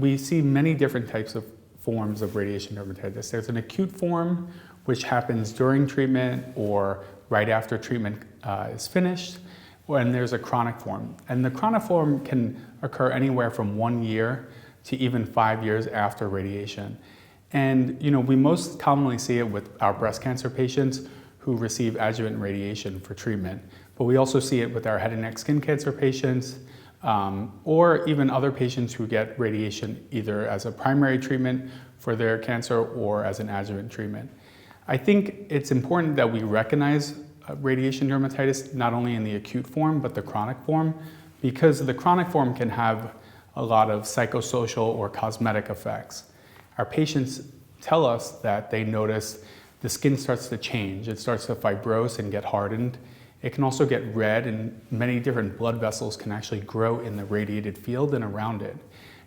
we see many different types of forms of radiation dermatitis. There's an acute form, which happens during treatment or right after treatment is finished, and there's a chronic form. And the chronic form can occur anywhere from 1 year to even 5 years after radiation. And we most commonly see it with our breast cancer patients who receive adjuvant radiation for treatment. But we also see it with our head and neck skin cancer patients, or even other patients who get radiation either as a primary treatment for their cancer or as an adjuvant treatment. I think it's important that we recognize radiation dermatitis not only in the acute form but the chronic form, because the chronic form can have a lot of psychosocial or cosmetic effects. Our patients tell us that they notice the skin starts to change. It starts to fibrose and get hardened. It can also get red, and many different blood vessels can actually grow in the radiated field and around it.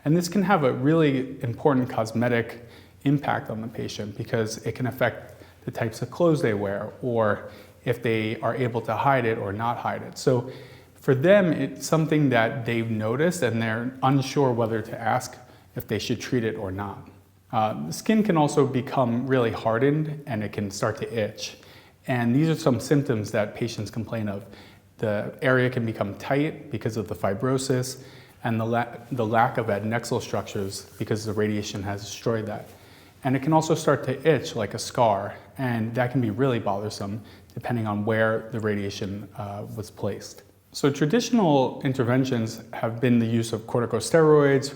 And this can have a really important cosmetic impact on the patient because it can affect the types of clothes they wear, or if they are able to hide it or not hide it. So for them, it's something that they've noticed and they're unsure whether to ask if they should treat it or not. The skin can also become really hardened and it can start to itch. And these are some symptoms that patients complain of. The area can become tight because of the fibrosis and the lack of adnexal structures because the radiation has destroyed that. And it can also start to itch like a scar, and that can be really bothersome depending on where the radiation was placed. So traditional interventions have been the use of corticosteroids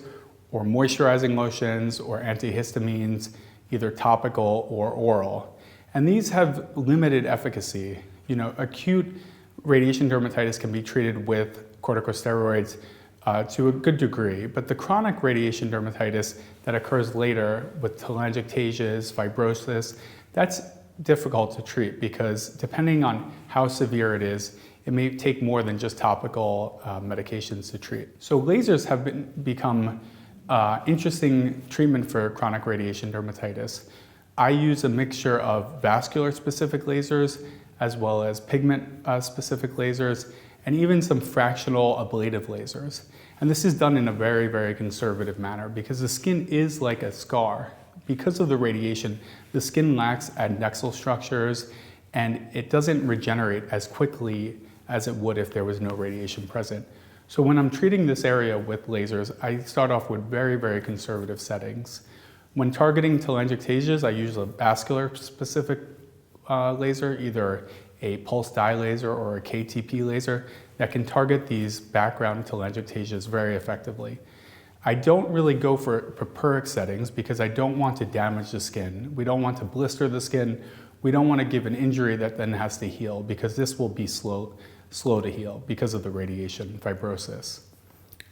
or moisturizing lotions or antihistamines, either topical or oral. And these have limited efficacy. Acute radiation dermatitis can be treated with corticosteroids to a good degree, but the chronic radiation dermatitis that occurs later with telangiectasias, fibrosis, that's difficult to treat because depending on how severe it is, it may take more than just topical medications to treat. So lasers have become interesting treatment for chronic radiation dermatitis. I use a mixture of vascular specific lasers as well as pigment specific lasers and even some fractional ablative lasers. And this is done in a very, very conservative manner because the skin is like a scar. Because of the radiation, the skin lacks adnexal structures and it doesn't regenerate as quickly as it would if there was no radiation present. So when I'm treating this area with lasers, I start off with very, very conservative settings. When targeting telangiectasias, I use a vascular specific laser, either a pulse dye laser or a KTP laser that can target these background telangiectasias very effectively. I don't really go for purpuric settings because I don't want to damage the skin. We don't want to blister the skin. We don't want to give an injury that then has to heal because this will be slow to heal because of the radiation fibrosis.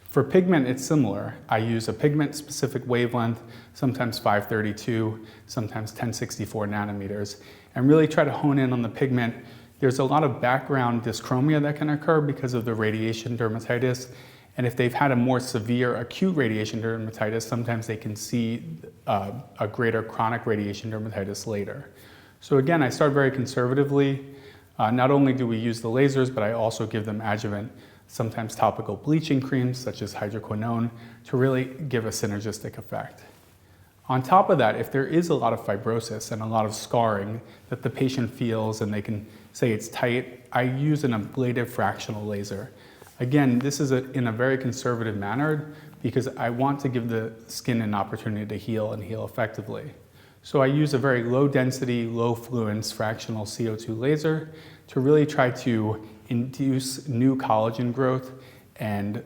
For pigment, it's similar. I use a pigment-specific wavelength, sometimes 532, sometimes 1064 nanometers, and really try to hone in on the pigment. There's a lot of background dyschromia that can occur because of the radiation dermatitis, and if they've had a more severe acute radiation dermatitis, sometimes they can see a greater chronic radiation dermatitis later. So again, I start very conservatively. Not only do we use the lasers, but I also give them adjuvant, sometimes topical bleaching creams such as hydroquinone to really give a synergistic effect. On top of that, if there is a lot of fibrosis and a lot of scarring that the patient feels and they can say it's tight, I use an ablative fractional laser. Again, this is in a very conservative manner because I want to give the skin an opportunity to heal and heal effectively. So I use a very low density, low fluence fractional CO2 laser to really try to induce new collagen growth and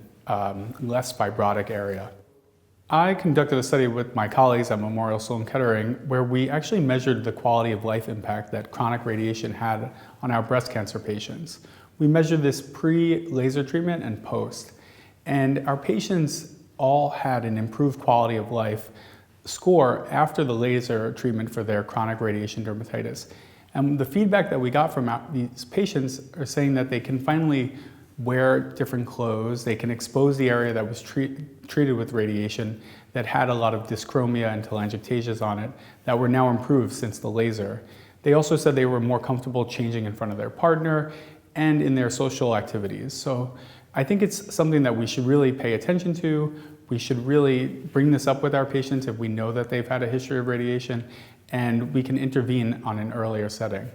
less fibrotic area. I conducted a study with my colleagues at Memorial Sloan Kettering where we actually measured the quality of life impact that chronic radiation had on our breast cancer patients. We measured this pre-laser treatment and post, and our patients all had an improved quality of life score after the laser treatment for their chronic radiation dermatitis. And the feedback that we got from these patients are saying that they can finally wear different clothes, they can expose the area that was treated with radiation that had a lot of dyschromia and telangiectasias on it that were now improved since the laser. They also said they were more comfortable changing in front of their partner and in their social activities. So I think it's something that we should really pay attention to. We should really bring this up with our patients if we know that they've had a history of radiation, and we can intervene on an earlier setting.